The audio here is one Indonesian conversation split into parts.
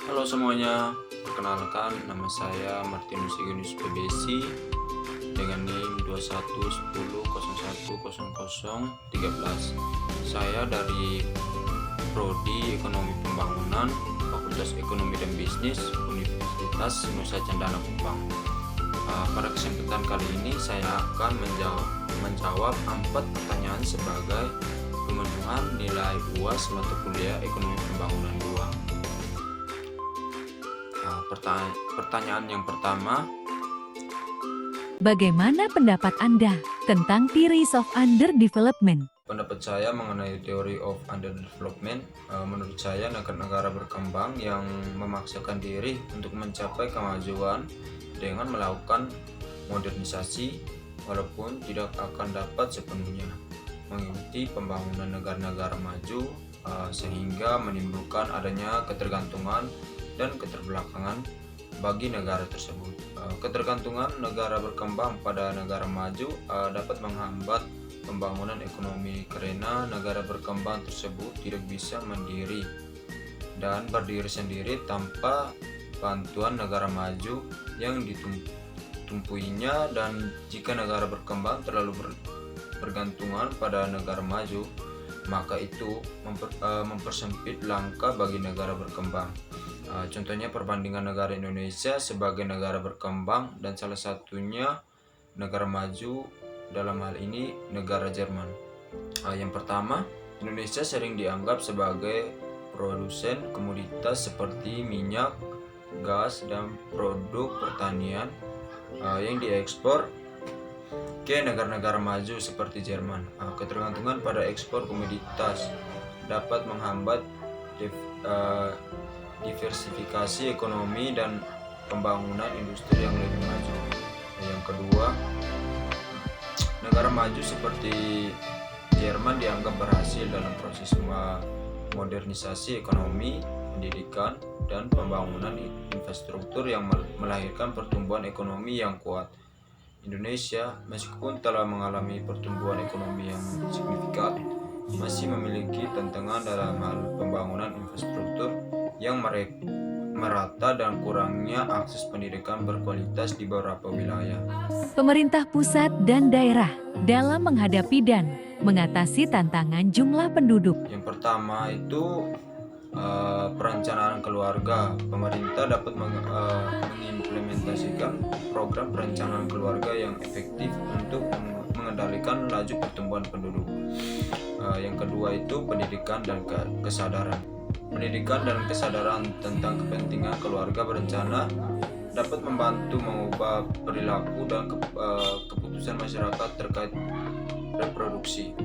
Halo semuanya, perkenalkan nama saya Martinus Igunius PBSI dengan NIM 2110010013. Saya dari Prodi Ekonomi Pembangunan, Fakultas Ekonomi dan Bisnis, Universitas Nusa Cendana Kupang. Pada kesempatan kali ini saya akan menjawab 4 pertanyaan sebagai pemenuhan nilai UAS mata kuliah Ekonomi Pembangunan 2. Pertanyaan yang pertama, Bagaimana pendapat Anda tentang theories of underdevelopment? pendapat saya mengenai theory of underdevelopment. Menurut saya negara-negara berkembang yang memaksakan diri untuk mencapai kemajuan dengan melakukan modernisasi walaupun tidak akan dapat sepenuhnya mengikuti pembangunan negara-negara maju, sehingga menimbulkan adanya ketergantungan dan keterbelakangan bagi negara tersebut. Ketergantungan negara berkembang pada negara maju dapat menghambat pembangunan ekonomi karena negara berkembang tersebut tidak bisa mandiri dan berdiri sendiri tanpa bantuan negara maju yang ditumpuinya, dan jika negara berkembang terlalu bergantungan pada negara maju, maka itu mempersempit langkah bagi negara berkembang. Contohnya perbandingan negara Indonesia sebagai negara berkembang dan salah satunya negara maju, dalam hal ini negara Jerman. Yang pertama, Indonesia sering dianggap sebagai produsen komoditas seperti minyak, gas, dan produk pertanian yang diekspor ke negara-negara maju seperti Jerman. Ketergantungan pada ekspor komoditas dapat menghambat diversifikasi ekonomi dan pembangunan industri yang lebih maju. Yang kedua, negara maju seperti Jerman dianggap berhasil dalam proses modernisasi ekonomi, pendidikan, dan pembangunan infrastruktur yang melahirkan pertumbuhan ekonomi yang kuat. Indonesia, meskipun telah mengalami pertumbuhan ekonomi yang signifikan, masih memiliki tantangan dalam hal pembangunan infrastruktur yang merata dan kurangnya akses pendidikan berkualitas di beberapa wilayah. Pemerintah pusat dan daerah dalam menghadapi dan mengatasi tantangan jumlah penduduk. Yang pertama itu perencanaan keluarga. Pemerintah dapat mengimplementasikan program perencanaan keluarga yang efektif untuk mengendalikan laju pertumbuhan penduduk. Yang kedua itu pendidikan dan kesadaran. Pendidikan dan kesadaran tentang kepentingan keluarga berencana dapat membantu mengubah perilaku dan keputusan masyarakat terkait reproduksi.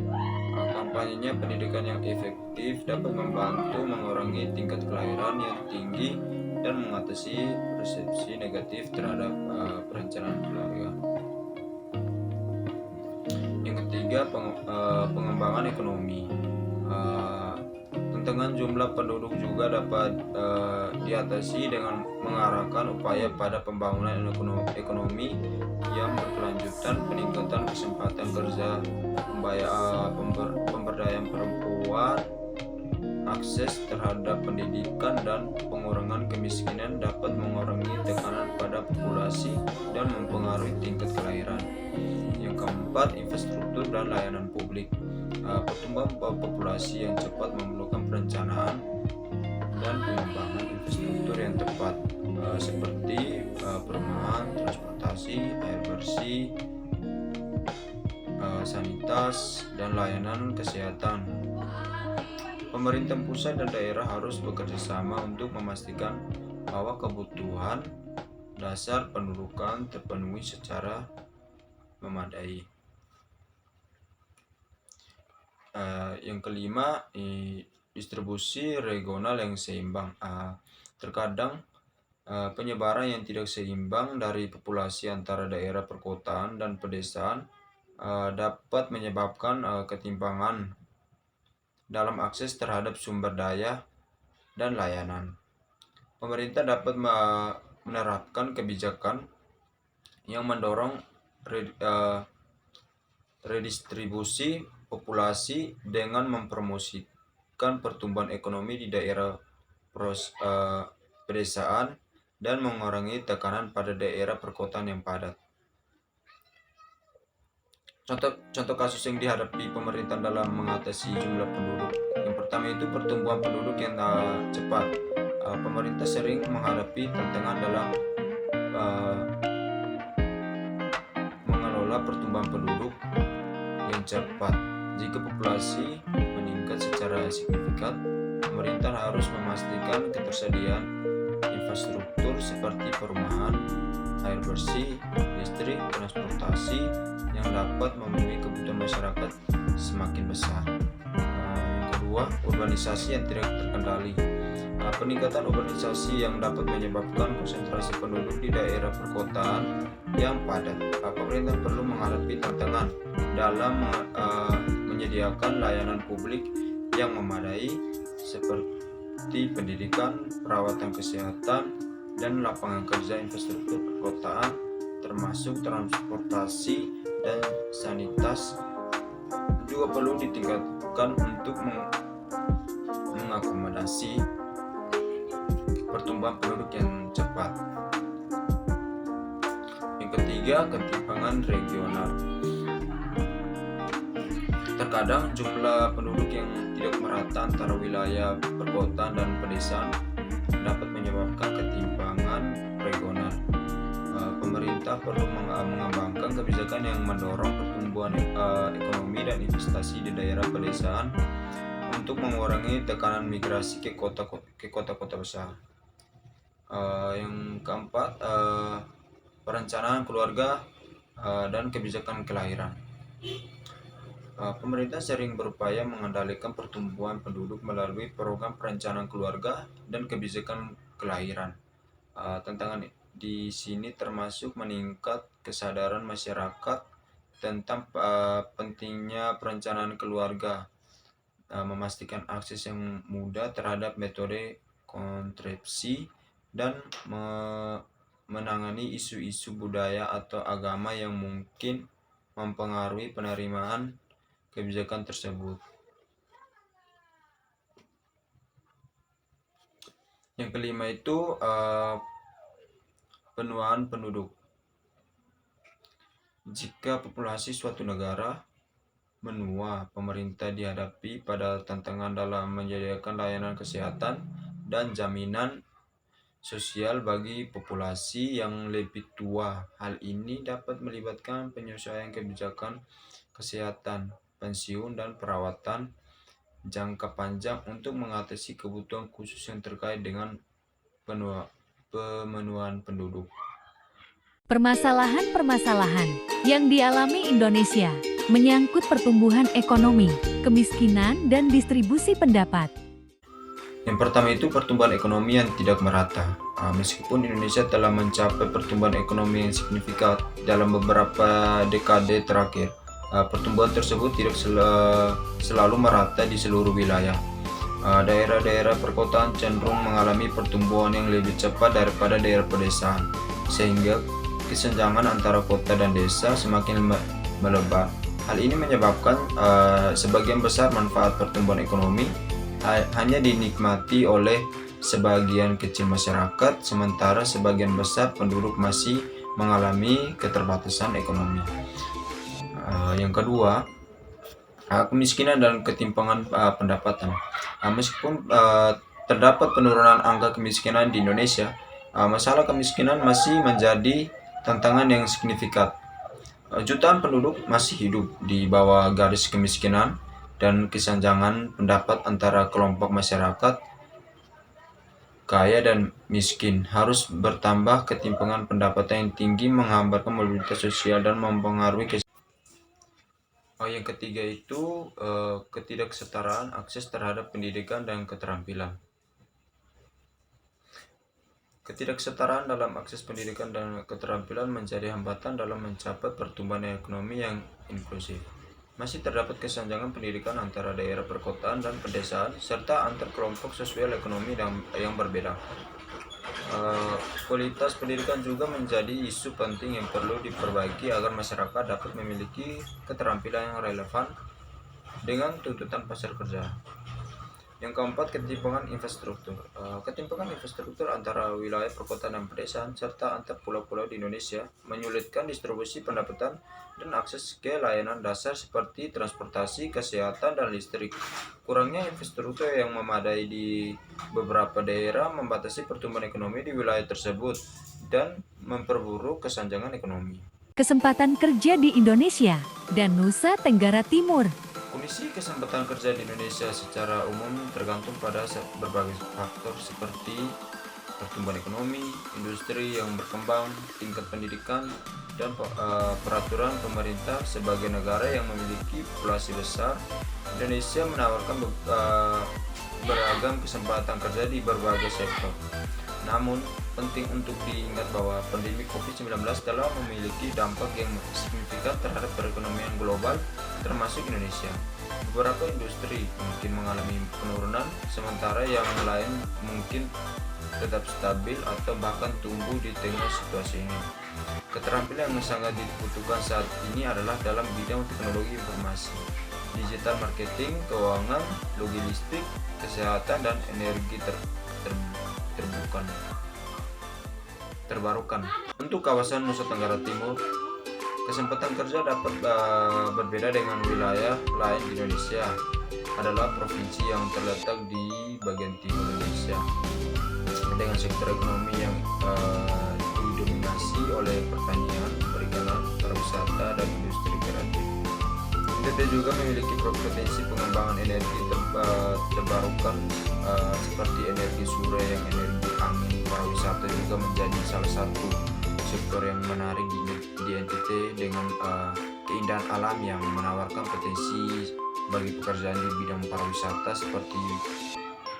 Kampanyenya pendidikan yang efektif dapat membantu mengurangi tingkat kelahiran yang tinggi dan mengatasi persepsi negatif terhadap perencanaan keluarga. Yang ketiga, pengembangan ekonomi. Tantangan jumlah penduduk juga dapat diatasi dengan mengarahkan upaya pada pembangunan ekonomi yang berkelanjutan, peningkatan kesempatan kerja, pemberdayaan perempuan, akses terhadap pendidikan, dan pengurangan kemiskinan dapat mengurangi tekanan pada populasi dan mempengaruhi tingkat kelahiran. Yang keempat, infrastruktur dan layanan publik. Pertumbuhan populasi yang cepat memerlukan perencanaan dan pengembangan infrastruktur yang tepat, seperti perumahan, transportasi, air bersih, sanitas, dan layanan kesehatan. Pemerintah pusat dan daerah harus bekerja sama untuk memastikan bahwa kebutuhan dasar pendudukan terpenuhi secara memadai. Yang kelima, distribusi regional yang seimbang. Terkadang penyebaran yang tidak seimbang dari populasi antara daerah perkotaan dan pedesaan dapat menyebabkan ketimpangan dalam akses terhadap sumber daya dan layanan. Pemerintah dapat menerapkan kebijakan yang mendorong redistribusi populasi dengan mempromosikan pertumbuhan ekonomi di daerah pedesaan dan mengurangi tekanan pada daerah perkotaan yang padat. Contoh kasus yang dihadapi pemerintah dalam mengatasi jumlah penduduk. Yang pertama itu pertumbuhan penduduk yang cepat. Pemerintah sering menghadapi tantangan dalam mengelola pertumbuhan penduduk yang cepat. Jika populasi meningkat secara signifikan, pemerintah harus memastikan ketersediaan infrastruktur seperti perumahan, air bersih, listrik, transportasi yang dapat memenuhi kebutuhan masyarakat semakin besar. Yang kedua, urbanisasi yang tidak terkendali. Peningkatan urbanisasi yang dapat menyebabkan konsentrasi penduduk di daerah perkotaan yang padat. Pemerintah perlu menghadapi tantangan dalam menyediakan layanan publik yang memadai seperti pendidikan, perawatan kesehatan, dan lapangan kerja. Infrastruktur perkotaan termasuk transportasi dan sanitas juga perlu ditingkatkan untuk mengakomodasi pertumbuhan penduduk yang cepat. Yang ketiga, ketimpangan regional. Terkadang jumlah penduduk yang tidak merata antara wilayah perkotaan dan pedesaan dapat menyebabkan ketimpangan regional. Pemerintah perlu mengembangkan kebijakan yang mendorong pertumbuhan ekonomi dan investasi di daerah pedesaan untuk mengurangi tekanan migrasi ke kota-kota besar. Yang keempat, perencanaan keluarga dan kebijakan kelahiran. Pemerintah sering berupaya mengendalikan pertumbuhan penduduk melalui program perencanaan keluarga dan kebijakan kelahiran. Tantangan di sini termasuk meningkat kesadaran masyarakat tentang pentingnya perencanaan keluarga, memastikan akses yang mudah terhadap metode kontrasepsi, dan menangani isu-isu budaya atau agama yang mungkin mempengaruhi penerimaan kebijakan tersebut. Yang kelima itu penuaan penduduk. Jika populasi suatu negara menua, pemerintah dihadapi pada tantangan dalam menyediakan layanan kesehatan dan jaminan sosial bagi populasi yang lebih tua. Hal ini dapat melibatkan penyesuaian kebijakan kesehatan, pensiun, dan perawatan jangka panjang untuk mengatasi kebutuhan khusus yang terkait dengan pemenuhan penduduk. Permasalahan-permasalahan yang dialami Indonesia menyangkut pertumbuhan ekonomi, kemiskinan, dan distribusi pendapat. Yang pertama itu pertumbuhan ekonomi yang tidak merata. Meskipun Indonesia telah mencapai pertumbuhan ekonomi yang signifikan dalam beberapa dekade terakhir, pertumbuhan tersebut tidak selalu merata di seluruh wilayah. Daerah-daerah perkotaan cenderung mengalami pertumbuhan yang lebih cepat daripada daerah pedesaan, sehingga kesenjangan antara kota dan desa semakin melebar. Hal ini menyebabkan sebagian besar manfaat pertumbuhan ekonomi hanya dinikmati oleh sebagian kecil masyarakat, sementara sebagian besar penduduk masih mengalami keterbatasan ekonomi. Yang kedua, kemiskinan dan ketimpangan pendapatan. Meskipun terdapat penurunan angka kemiskinan di Indonesia, masalah kemiskinan masih menjadi tantangan yang signifikan. Jutaan penduduk masih hidup di bawah garis kemiskinan, dan kesenjangan pendapat antara kelompok masyarakat kaya dan miskin harus bertambah. Ketimpangan pendapatan yang tinggi menghambatkan mobilitas sosial dan mempengaruhi yang ketiga itu ketidaksetaraan akses terhadap pendidikan dan keterampilan. Ketidaksetaraan dalam akses pendidikan dan keterampilan menjadi hambatan dalam mencapai pertumbuhan ekonomi yang inklusif. Masih terdapat kesenjangan pendidikan antara daerah perkotaan dan pedesaan, serta antar kelompok sosial ekonomi yang berbeda. Kualitas pendidikan juga menjadi isu penting yang perlu diperbaiki agar masyarakat dapat memiliki keterampilan yang relevan dengan tuntutan pasar kerja. Yang keempat, ketimpangan infrastruktur. Ketimpangan infrastruktur antara wilayah perkotaan dan pedesaan serta antar pulau-pulau di Indonesia menyulitkan distribusi pendapatan dan akses ke layanan dasar seperti transportasi, kesehatan, dan listrik. Kurangnya infrastruktur yang memadai di beberapa daerah membatasi pertumbuhan ekonomi di wilayah tersebut dan memperburuk kesenjangan ekonomi. Kesempatan kerja di Indonesia dan Nusa Tenggara Timur. Kondisi kesempatan kerja di Indonesia secara umum tergantung pada berbagai faktor seperti pertumbuhan ekonomi, industri yang berkembang, tingkat pendidikan, dan peraturan pemerintah. Sebagai negara yang memiliki populasi besar, Indonesia menawarkan beragam kesempatan kerja di berbagai sektor. Namun, penting untuk diingat bahwa pandemi COVID-19 telah memiliki dampak yang signifikan terhadap perekonomian global, termasuk Indonesia. Beberapa industri mungkin mengalami penurunan, sementara yang lain mungkin tetap stabil atau bahkan tumbuh di tengah situasi ini. Keterampilan yang sangat dibutuhkan saat ini adalah dalam bidang teknologi informasi, digital marketing, keuangan, logistik, kesehatan, dan energi terbarukan. Untuk kawasan Nusa Tenggara Timur, kesempatan kerja dapat berbeda dengan wilayah lain di Indonesia. Adalah provinsi yang terletak di bagian timur Indonesia dengan sektor ekonomi yang didominasi oleh pertanian, perikanan, pariwisata, dan industri kreatif. NTT juga memiliki potensi pengembangan energi terbarukan seperti energi surya, yang energi angin. Pariwisata juga menjadi salah satu sektor yang menarik di NTT dengan keindahan alam yang menawarkan potensi bagi pekerjaan di bidang pariwisata seperti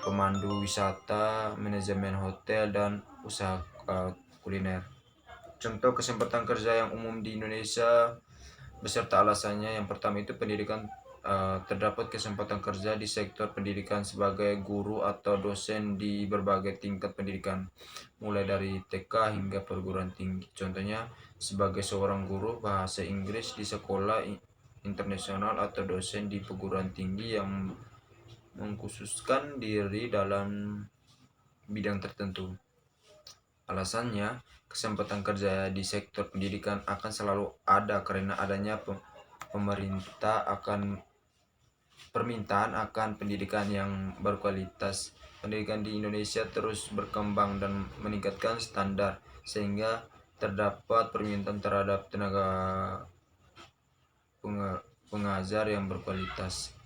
pemandu wisata, manajemen hotel, dan usaha kuliner. Contoh kesempatan kerja yang umum di Indonesia beserta alasannya. Yang pertama itu pendidikan. Terdapat kesempatan kerja di sektor pendidikan sebagai guru atau dosen di berbagai tingkat pendidikan, mulai dari TK hingga perguruan tinggi. Contohnya sebagai seorang guru bahasa Inggris di sekolah internasional atau dosen di perguruan tinggi yang mengkhususkan diri dalam bidang tertentu. Alasannya, kesempatan kerja di sektor pendidikan akan selalu ada karena adanya permintaan akan pendidikan yang berkualitas. Pendidikan di Indonesia terus berkembang dan meningkatkan standar, sehingga terdapat permintaan terhadap tenaga pengajar yang berkualitas.